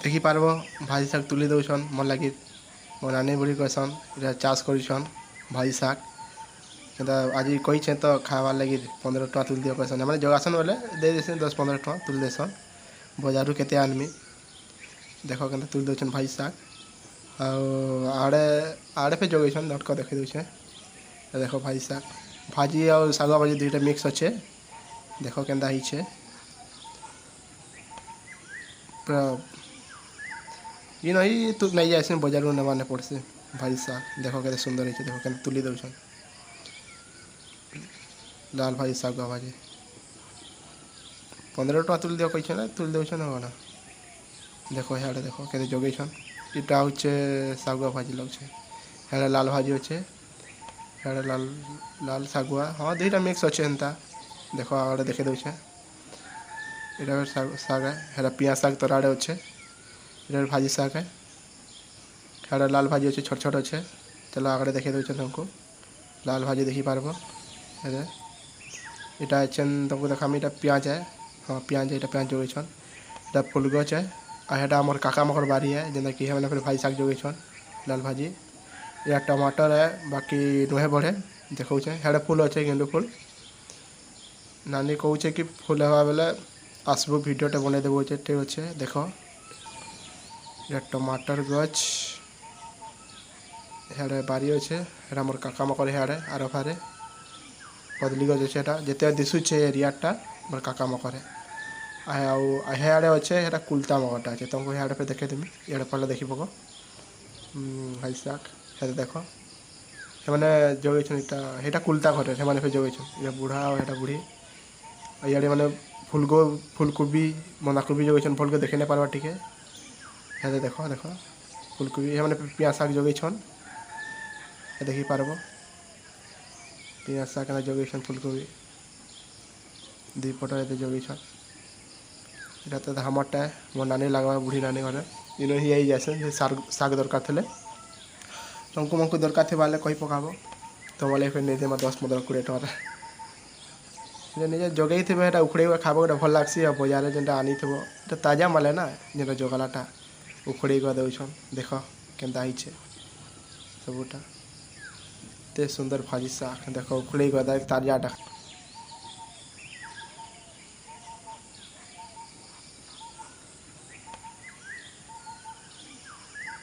ଦେଖିପାର୍ବ ଭାଜି ଶାଗ ତୁଲି ଦଉଛନ୍ ମୋର୍ ଲାଗି ମୋ ନାନୀ ବୁଢ଼ୀ କହିସନ୍ ଇଟା ଚାଷ୍ କରିଛନ୍ ଭାଜି ଶାଗ କିନ୍ତୁ ଆଜି କହିଛେଁ ତ ଖାଇବାର୍ ଲାଗି 15 ଟଙ୍କା ତୁଲି ଦିଅ କହିସନ୍ ମାନେ ଜଗାସନ୍ ବେଲେ ଦେଇ ଦେସନ୍ 10-15 ଟଙ୍କା ତୁଲି ଦେସନ୍ ବଜାରରୁ କେତେ ଆନ୍ମି ଦେଖ କେନ୍ତା ତୁଲି ଦଉଛନ୍ ଭାଜି ଶାଗ ଆଉ ଆଡ଼େ ଫେ ଜଗେଇଛନ୍ ନଟକ ଦେଖେଇ ଦଉଛେଁ ଦେଖ ଭାଜି ଶାଗ ଭାଜି ଆଉ ଶାଗ ଭାଜି ଦୁଇଟା ମିକ୍ସ ଅଛେ ଦେଖ କେନ୍ତା ହେଇଛେ ପୁରା ଇନ ଇ ତୁ ନେଇ ଯାଇସିନ୍ ବଜାରରୁ ନେବାର୍ ନାଇଁ ପଡ଼୍ସି ଭାଜି ଶାଗ ଦେଖ କେତେ ସୁନ୍ଦର ହେଇଛେ ଦେଖ କେନ୍ତା ତୁଲି ଦଉଛନ୍ ଲାଲ୍ ଭାଜି ଶାଗ ଭାଜି 15 ଟଙ୍କା ତୁଲି ଦିଅ କହିଛେ ନା ତୁଲି ଦଉଛନ୍ ଆଉ କାଣା ଦେଖ ହିଆଡ଼େ ଦେଖ କେତେ ଜଗେଇଛନ୍ ଇଟା ହଉଛେ ଶାଗୁଆ ଭାଜି ଲାଗୁଛେ ହିଆଡ଼େ ଲାଲ୍ ଭାଜି ଅଛେ ହିଆଡ଼େ ଲାଲ୍ ଶାଗୁଆ ହଁ ଦୁଇଟା ମିକ୍ସ ଅଛେ ଏନ୍ତା ଦେଖ ଆଡ଼େ ଦେଖେଇ ଦଉଛେ ଇଟା ଶାଗ ହେଟା ପିଆଁ ଶାଗ ତର ଆଡ଼େ ଅଛେ इधर भाजी शाग है इधर लाल भाजी अच्छे छोट छोट अच्छे चलो आगे देखिए दूसरे तुमको लाल भाजी देखी पार्ब इधर इटा चेन तुमको देखा इटा प्याज है हाँ प्याज है इटा प्याज जोगे छन इटा फुलगछ है आ हेटा मोर काका मकर बारी है जेना कि हमने फिर भाजी शाग जोगे छन लाल भाजी या टमाटर है बाकी नुहे बढ़े देखो हेडे फूल अच्छे गेंडू फूल नानी कहूचे कि फूल हवा बेले आसबू भिडियोटे बनै देबो ठीक अच्छे देख या टमाटर गछ हेड़े बारी अच्छे हेड़ा मोर काका मकर हेड़े आर फारे कदली गछ अच्छे जिते दिशुचे एरियाटा मोर काका मकर हेड़े अच्छे हेड़ा कुलता मकरटा अच्छे तुमको हेड़े पे देखे देमी इड़े पहले देखी पक भाई शाग हेते देख मैंने जगैछन इटा कुलता घटे से फिर जगैछन ये बुढ़ा और हेटा बुढ़ी इे मैंने फूलकोबी बंधाकोबी जगैछन फूल के देखे नहीं पार्बा टिके हेते देख देख फूलकोबी मैंने पियाज शाग जगैछन देखी पार्ब पियाज शाग जगैछन फूलकोबी दुई पट ये जगैछन इटा तो हमरटा मोर नानी लगवा बुढ़ी नानी घरे इन ही जासन शाग दरकार थे तुमको मको दरकार थे बाले कही पकाब तुम वाले फिर नहीं देमा 10-15-20 टका निजे जगै थे उखड़े खाब गोटे भल लग्सी बजार जेनटा आनी थे ताजा माले ना जेनटा जगलाटा उखड़े दौन देख केन्ता हिचे सबूटा ते सुंदर भाजी शाग देख उखड़े ताजाटा